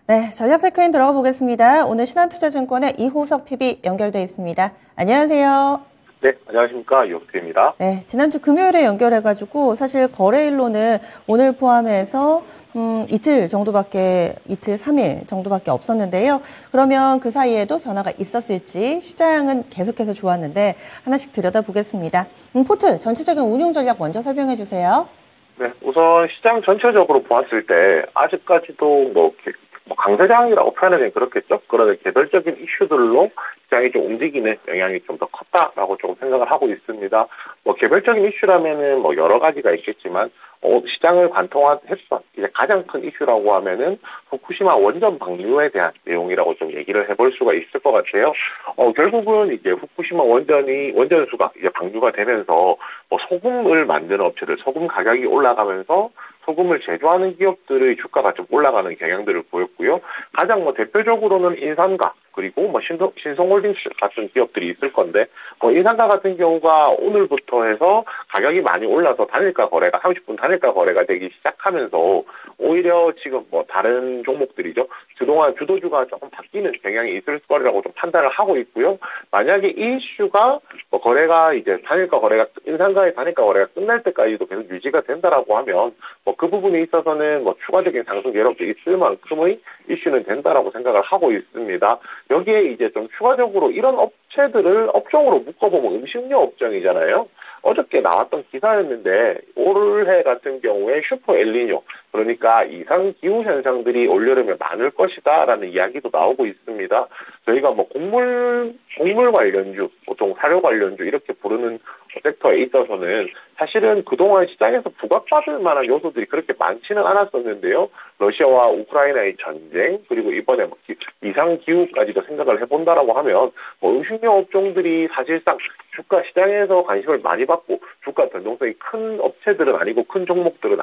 네, 전략 체크인 들어가 보겠습니다. 오늘 신한투자증권의 이호석 PB 연결돼 있습니다. 안녕하세요. 네, 안녕하십니까. 이호석입니다. 네, 지난주 금요일에 연결해가지고 사실 거래일로는 오늘 포함해서 이틀 정도밖에, 이틀 3일 정도밖에 없었는데요. 그러면 그 사이에도 변화가 있었을지 시장은 계속해서 좋았는데 하나씩 들여다보겠습니다. 포트 전체적인 운용 전략 먼저 설명해 주세요. 네, 우선 시장 전체적으로 보았을 때 아직까지도 강세장이라고 표현하기는 그렇겠죠. 그러나 개별적인 이슈들로 시장이 좀 움직이는 영향이 좀 더 컸다라고 조금 생각을 하고 있습니다. 개별적인 이슈라면은 여러 가지가 있겠지만 시장을 관통했던 이제 가장 큰 이슈라고 하면은 후쿠시마 원전 방류에 대한 내용이라고 좀 얘기를 해볼 수가 있을 것 같아요. 결국은 이제 후쿠시마 원전수가 이제 방류가 되면서 소금을 만드는 업체들 소금 가격이 올라가면서 소금을 제조하는 기업들의 주가가 좀 올라가는 경향들을 보였고요. 가장 대표적으로는 인산가 그리고 신성홀딩스 같은 기업들이 있을 건데 인산가 같은 경우가 오늘부터 해서 가격이 많이 올라서 단일가 거래가 30분 단일가 거래가 되기 시작하면서 오히려 지금 다른 종목들이죠. 그동안 주도주가 조금 바뀌는 경향이 있을 거라고 좀 판단을 하고 있고요. 만약에 이 이슈가 거래가 이제 인산가의 단일가 거래가 끝날 때까지도 계속 유지가 된다라고 하면 그 부분에 있어서는 추가적인 상승 여력도 있을 만큼의 이슈는 된다라고 생각을 하고 있습니다. 여기에 이제 좀 추가적으로 이런 업체들을 업종으로 묶어보면 음식료 업종이잖아요. 어저께 나왔던 기사였는데 올해 같은 경우에 슈퍼 엘니뇨 그러니까 이상 기후 현상들이 올여름에 많을 것이다라는 이야기도 나오고 있습니다. 저희가 곡물 관련주, 보통 사료 관련주 이렇게 부르는 섹터에 있어서는 사실은 그동안 시장에서 부각받을 만한 요소들이 그렇게 많지는 않았었는데요. 러시아와 우크라이나의 전쟁 그리고 이번에 이상 기후까지도 생각을 해본다라고 하면 음식료 업종들이 사실상 주가 시장에서 관심을 많이 받고 주가 변동성이 큰 업체들은 아니고 큰 종목들은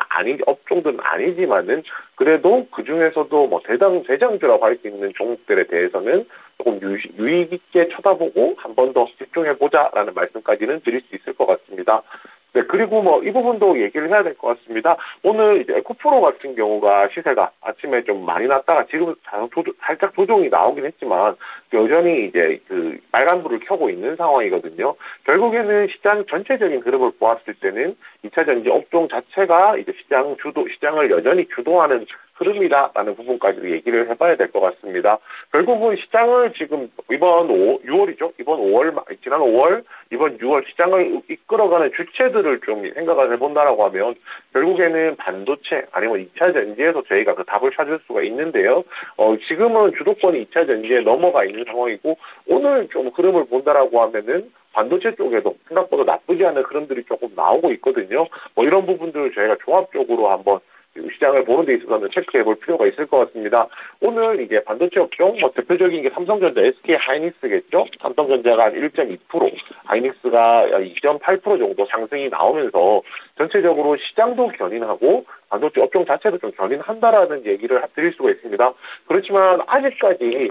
업종들은 아니지만은 그래도 그 중에서도 대장주라고 할 수 있는 종목들에 대해서는 조금 유의 깊게 쳐다보고 한 번 더 집중해보자라는 말씀까지는 드릴 수 있을 것 같습니다. 네, 그리고 이 부분도 얘기를 해야 될 것 같습니다. 오늘 이제 에코프로 같은 경우가 시세가 아침에 좀 많이 났다가 지금 살짝 조정이 나오긴 했지만 여전히 이제 빨간불을 켜고 있는 상황이거든요. 결국에는 시장 전체적인 흐름을 보았을 때는 2차 전지 업종 자체가 이제 시장을 여전히 주도하는 흐름이다라는 부분까지도 얘기를 해봐야 될 것 같습니다. 결국은 시장을 지금 이번 6월이죠. 지난 5월, 이번 6월 시장을 이끌어가는 주체들을 좀 생각을 해본다라고 하면 결국에는 반도체 아니면 2차 전지에서 저희가 그 답을 찾을 수가 있는데요. 지금은 주도권이 2차 전지에 넘어가 있는 상황이고 오늘 좀 흐름을 본다라고 하면은 반도체 쪽에도 생각보다 나쁘지 않은 흐름들이 조금 나오고 있거든요. 이런 부분들을 저희가 종합적으로 한번 시장을 보는 데 있어서는 체크해 볼 필요가 있을 것 같습니다. 오늘 이제 반도체 업종, 대표적인 게 삼성전자, SK 하이닉스겠죠? 삼성전자가 한 1.2%, 하이닉스가 2.8% 정도 상승이 나오면서 전체적으로 시장도 견인하고 반도체 업종 자체도 좀 견인한다라는 얘기를 드릴 수가 있습니다. 그렇지만 아직까지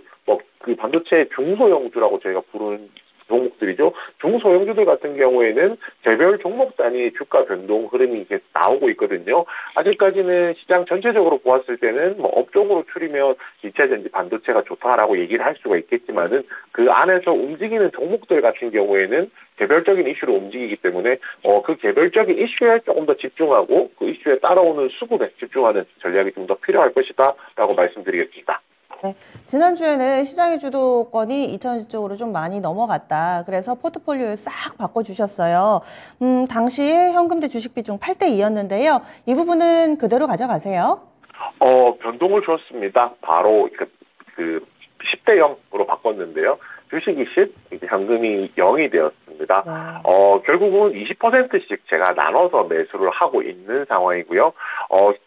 그 반도체 중소형주라고 저희가 부르는 종목들이죠. 중소형주들 같은 경우에는 개별 종목 단위 주가 변동 흐름이 이제 나오고 있거든요. 아직까지는 시장 전체적으로 보았을 때는 업종으로 추리면 2차 전지 반도체가 좋다라고 얘기를 할 수가 있겠지만은 그 안에서 움직이는 종목들 같은 경우에는 개별적인 이슈로 움직이기 때문에 그 개별적인 이슈에 조금 더 집중하고 그 이슈에 따라오는 수급에 집중하는 전략이 좀 더 필요할 것이다라고 말씀드리겠습니다. 네, 지난주에는 시장의 주도권이 2차전지 쪽으로 좀 많이 넘어갔다. 그래서 포트폴리오를 싹 바꿔주셨어요. 당시에 현금 대 주식 비중 8대2였는데요. 이 부분은 그대로 가져가세요? 변동을 줬습니다. 바로 10대 0으로 바꿨는데요. 주식이 10, 이제 현금이 0이 되었습니다. 네. 결국은 20%씩 제가 나눠서 매수를 하고 있는 상황이고요.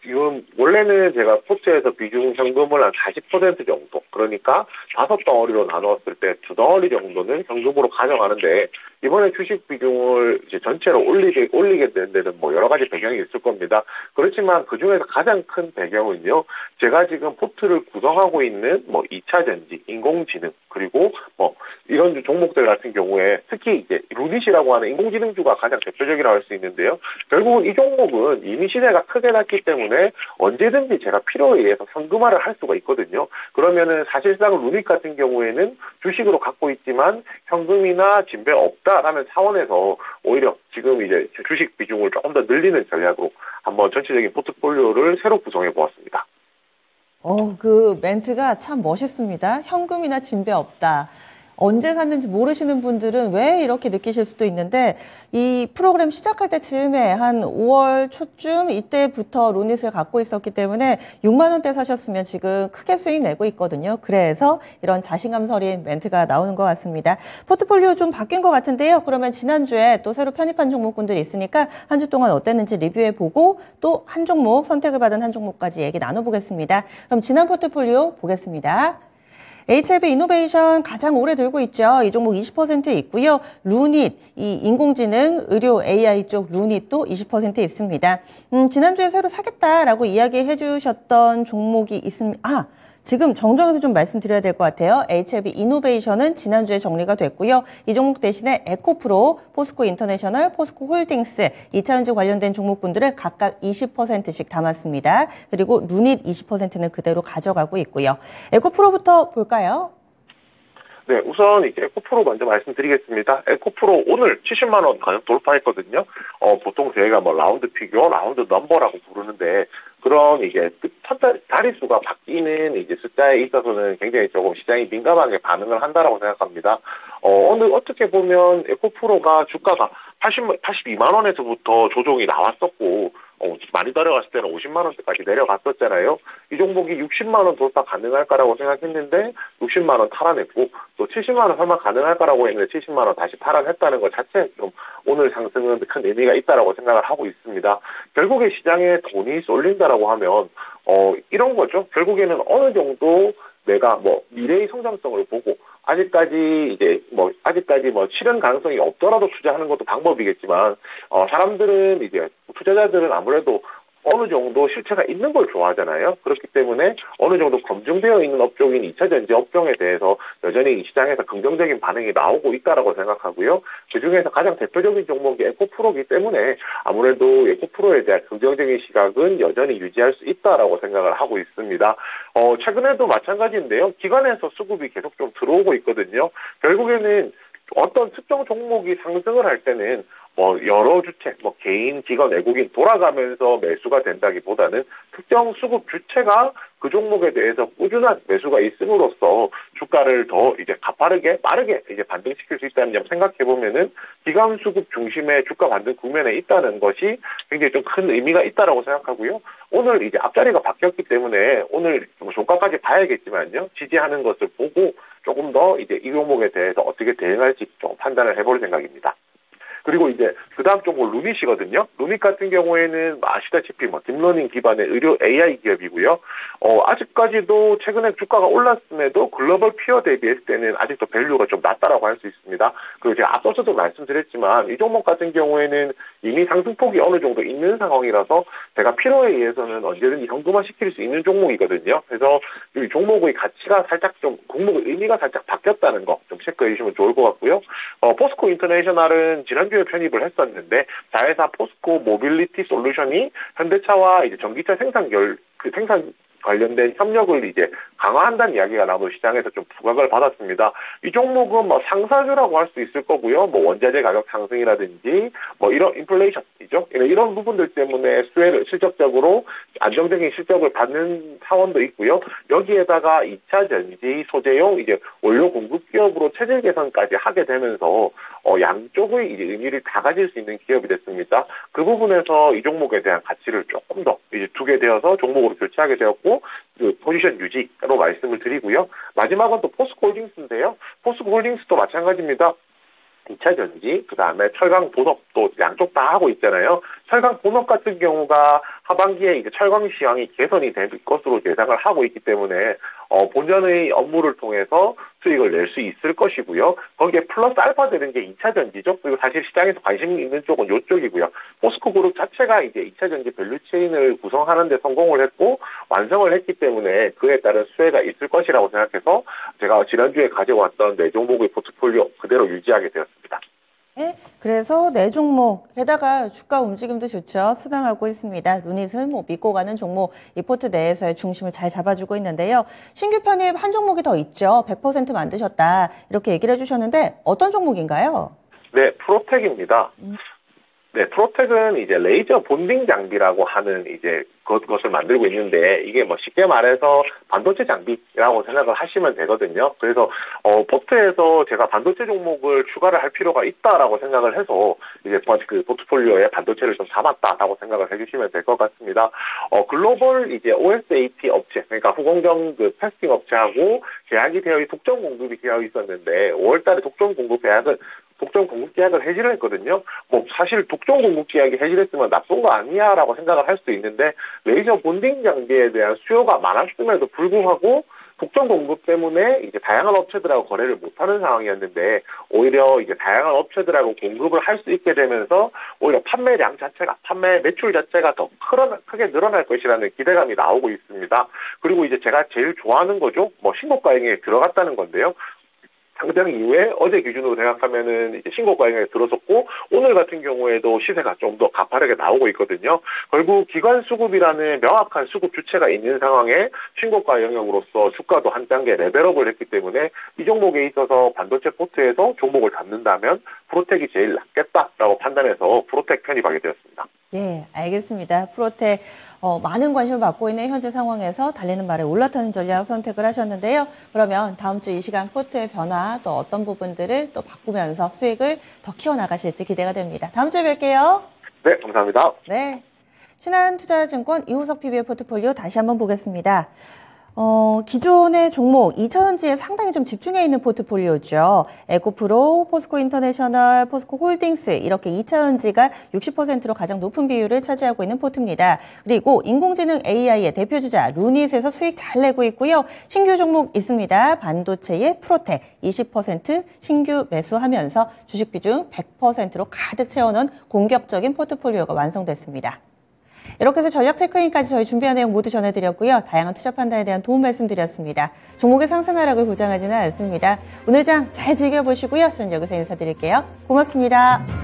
지금 원래는 제가 포트에서 비중 현금을 한 40% 정도, 그러니까 5덩어리로 나누었을 때 2덩어리 정도는 현금으로 가져가는데 이번에 주식 비중을 이제 전체로 올리게 된 데는 뭐 여러 가지 배경이 있을 겁니다. 그렇지만 그 중에서 가장 큰 배경은요, 제가 지금 포트를 구성하고 있는 뭐 2차 전지, 인공지능, 그리고 뭐 이런 종목들 같은 경우에 특히 이제 루닛이라고 하는 인공지능주가 가장 대표적이라고 할 수 있는데요. 결국은 이 종목은 이미 시세가 크게 났기 때문에 언제든지 제가 필요에 의해서 현금화를 할 수가 있거든요. 그러면은 사실상 루닛 같은 경우에는 주식으로 갖고 있지만 현금이나 진배 없다라는 차원에서 오히려 지금 이제 주식 비중을 조금 더 늘리는 전략으로 한번 전체적인 포트폴리오를 새로 구성해 보았습니다. 그 멘트가 참 멋있습니다. 현금이나 진배 없다. 언제 샀는지 모르시는 분들은 왜 이렇게 느끼실 수도 있는데, 이 프로그램 시작할 때쯤에 한 5월 초쯤 이때부터 루닛을 갖고 있었기 때문에 6만 원대 사셨으면 지금 크게 수익 내고 있거든요. 그래서 이런 자신감 서린 멘트가 나오는 것 같습니다. 포트폴리오 좀 바뀐 것 같은데요. 그러면 지난주에 또 새로 편입한 종목군들이 있으니까 한 주 동안 어땠는지 리뷰해보고 또 한 종목, 선택을 받은 한 종목까지 얘기 나눠보겠습니다. 그럼 지난 포트폴리오 보겠습니다. HLB 이노베이션 가장 오래 들고 있죠. 이 종목 20% 있고요. 루닛, 이 인공지능, 의료 AI 쪽 루닛도 20% 있습니다. 지난주에 새로 사겠다라고 이야기해 주셨던 종목이 있습니다. 지금 정정해서 좀 말씀드려야 될 것 같아요. HLB 이노베이션은 지난주에 정리가 됐고요. 이 종목 대신에 에코프로, 포스코 인터내셔널, 포스코 홀딩스, 2차전지 관련된 종목분들을 각각 20%씩 담았습니다. 그리고 루닛 20%는 그대로 가져가고 있고요. 에코프로부터 볼까요? 네, 우선 이제 에코프로 먼저 말씀드리겠습니다. 에코프로 오늘 70만 원 가격 돌파했거든요. 보통 저희가 뭐 라운드 피규어, 라운드 넘버라고 부르는데 그런 이제 자릿수가 바뀌는 이제 숫자에 있어서는 굉장히 조금 시장이 민감하게 반응을 한다라고 생각합니다. 오늘 어떻게 보면 에코프로가 주가가 82만 원에서부터 조정이 나왔었고, 많이 내려갔을 때는 50만 원대까지 내려갔었잖아요. 이 종목이 60만 원 돌파 가능할까라고 생각했는데 60만 원 탈환했고, 또 70만 원 설마 가능할까라고 했는데 70만 원 다시 탈환했다는 것 자체에 좀 오늘 상승은 큰 의미가 있다라고 생각을 하고 있습니다. 결국에 시장에 돈이 쏠린다라고 하면 이런 거죠. 결국에는 어느 정도 내가 뭐 미래의 성장성을 보고 아직까지 실현 가능성이 없더라도 투자하는 것도 방법이겠지만, 사람들은 이제 투자자들은 아무래도 어느 정도 실체가 있는 걸 좋아하잖아요. 그렇기 때문에 어느 정도 검증되어 있는 업종인 2차 전지 업종에 대해서 여전히 이 시장에서 긍정적인 반응이 나오고 있다라고 생각하고요. 그중에서 가장 대표적인 종목이 에코프로이기 때문에 아무래도 에코프로에 대한 긍정적인 시각은 여전히 유지할 수 있다라고 생각을 하고 있습니다. 최근에도 마찬가지인데요. 기관에서 수급이 계속 좀 들어오고 있거든요. 결국에는 어떤 특정 종목이 상승을 할 때는 뭐 여러 주체, 뭐 개인, 기관, 외국인 돌아가면서 매수가 된다기보다는 특정 수급 주체가 그 종목에 대해서 꾸준한 매수가 있음으로써 주가를 더 이제 가파르게 빠르게 이제 반등시킬 수 있다는 점 생각해 보면은 기관 수급 중심의 주가 반등 국면에 있다는 것이 굉장히 좀 큰 의미가 있다라고 생각하고요. 오늘 이제 앞자리가 바뀌었기 때문에 오늘 종가까지 봐야겠지만요. 지지하는 것을 보고 조금 더 이제 이 종목에 대해서 어떻게 대응할지 좀 판단을 해볼 생각입니다. 그리고 이제 그 다음 종목 루닛이거든요. 루닛 같은 경우에는 아시다시피 뭐 딥러닝 기반의 의료 AI 기업이고요. 아직까지도 최근에 주가가 올랐음에도 글로벌 피어 대비했을 때는 아직도 밸류가 좀 낮다라고 할 수 있습니다. 그리고 제가 앞서서도 말씀드렸지만 이 종목 같은 경우에는 이미 상승폭이 어느 정도 있는 상황이라서 제가 필요에 의해서는 언제든지 현금화 시킬 수 있는 종목이거든요. 그래서 이 종목의 가치가 살짝 좀 종목의 의미가 살짝 바뀌었다는 거 좀 체크해 주시면 좋을 것 같고요. 포스코 인터내셔널은 지난주에 편입을 했었는데 자회사 포스코 모빌리티 솔루션이 현대차와 이제 전기차 생산 관련된 협력을 이제 강화한다는 이야기가 나오고 시장에서 좀 부각을 받았습니다. 이 종목은 뭐 상사주라고 할 수 있을 거고요. 뭐 원자재 가격 상승이라든지 뭐 이런 인플레이션이죠. 이런 부분들 때문에 수혜를 실적적으로 안정적인 실적을 받는 사원도 있고요. 여기에다가 2차 전지 소재용 이제 원료 공급 기업으로 체질 개선까지 하게 되면서 양쪽의 이제 의미를 다 가질 수 있는 기업이 됐습니다. 그 부분에서 이 종목에 대한 가치를 조금 더 이제 두게 되어서 종목으로 교체하게 되었고, 그 포지션 유지로 말씀을 드리고요. 마지막은 또 포스코 홀딩스인데요. 포스코 홀딩스도 마찬가지입니다. 2차 전지, 그 다음에 철강 본업도 양쪽 다 하고 있잖아요. 철강 본업 같은 경우가 하반기에 이제 철강 시황이 개선이 될 것으로 예상을 하고 있기 때문에 본전의 업무를 통해서 수익을 낼 수 있을 것이고요. 거기에 플러스 알파 되는 게 2차 전지죠. 그리고 사실 시장에서 관심 있는 쪽은 이쪽이고요. 포스코 그룹 자체가 이제 2차 전지 밸류체인을 구성하는 데 성공을 했고 완성을 했기 때문에 그에 따른 수혜가 있을 것이라고 생각해서 제가 지난주에 가져왔던 네 종목의 포트폴리오 그대로 유지하게 되었습니다. 네, 그래서 네 종목, 게다가 주가 움직임도 좋죠. 수당하고 있습니다. 루닛은 믿고 가는 종목, 이 포트 내에서의 중심을 잘 잡아주고 있는데요. 신규 편입 한 종목이 더 있죠. 100% 만드셨다. 이렇게 얘기를 해주셨는데 어떤 종목인가요? 네, 프로텍입니다. 네, 프로텍은 이제 레이저 본딩 장비라고 하는 이제 그것을 만들고 있는데 이게 뭐 쉽게 말해서 반도체 장비라고 생각을 하시면 되거든요. 그래서 포트에서 제가 반도체 종목을 추가를 할 필요가 있다라고 생각을 해서 이제 그 포트폴리오에 반도체를 좀 담았다라고 생각을 해주시면 될 것 같습니다. 글로벌 이제 OSAT 업체, 그러니까 후공정 그 테스팅 업체하고 계약이 되어 독점 공급이 되어 있었는데 5월달에 독점 공급 계약을 해지를 했거든요. 뭐 사실 독점 공급 계약이 해지했으면 나쁜 거 아니야라고 생각을 할 수도 있는데 레이저 본딩 장비에 대한 수요가 많았음에도 불구하고 독점 공급 때문에 이제 다양한 업체들하고 거래를 못하는 상황이었는데 오히려 이제 다양한 업체들하고 공급을 할 수 있게 되면서 오히려 판매 매출 자체가 더 크게 늘어날 것이라는 기대감이 나오고 있습니다. 그리고 이제 제가 제일 좋아하는 거죠. 뭐 신고가액에 들어갔다는 건데요. 상장 이후에 어제 기준으로 생각하면은 이제 신고가액에 들어섰고 오늘 같은 경우에도 시세가 좀 더 가파르게 나오고 있거든요. 결국 기관 수급이라는 명확한 수급 주체가 있는 상황에 신고가 영역으로서 주가도 한 단계 레벨업을 했기 때문에 이 종목에 있어서 반도체 포트에서 종목을 잡는다면 프로텍이 제일 낫겠다라고 판단해서 프로텍 편입하게 되었습니다. 예, 알겠습니다. 프로텍 많은 관심을 받고 있는 현재 상황에서 달리는 말에 올라타는 전략 선택을 하셨는데요. 그러면 다음 주 이 시간 포트의 변화 또 어떤 부분들을 또 바꾸면서 수익을 더 키워나가실지 기대가 됩니다. 다음 주에 뵐게요. 네, 감사합니다. 네, 신한투자증권 이호석 PB의 포트폴리오 다시 한번 보겠습니다. 기존의 종목 2차전지에 상당히 좀 집중해 있는 포트폴리오죠. 에코프로, 포스코 인터내셔널, 포스코 홀딩스 이렇게 2차전지가 60%로 가장 높은 비율을 차지하고 있는 포트입니다. 그리고 인공지능 AI의 대표주자 루닛에서 수익 잘 내고 있고요. 신규 종목 있습니다. 반도체의 프로텍 20% 신규 매수하면서 주식 비중 100%로 가득 채워놓은 공격적인 포트폴리오가 완성됐습니다. 이렇게 해서 전략 체크인까지 저희 준비한 내용 모두 전해드렸고요. 다양한 투자 판단에 대한 도움 말씀드렸습니다. 종목의 상승 하락을 보장하지는 않습니다. 오늘 장 잘 즐겨보시고요. 전 여기서 인사드릴게요. 고맙습니다.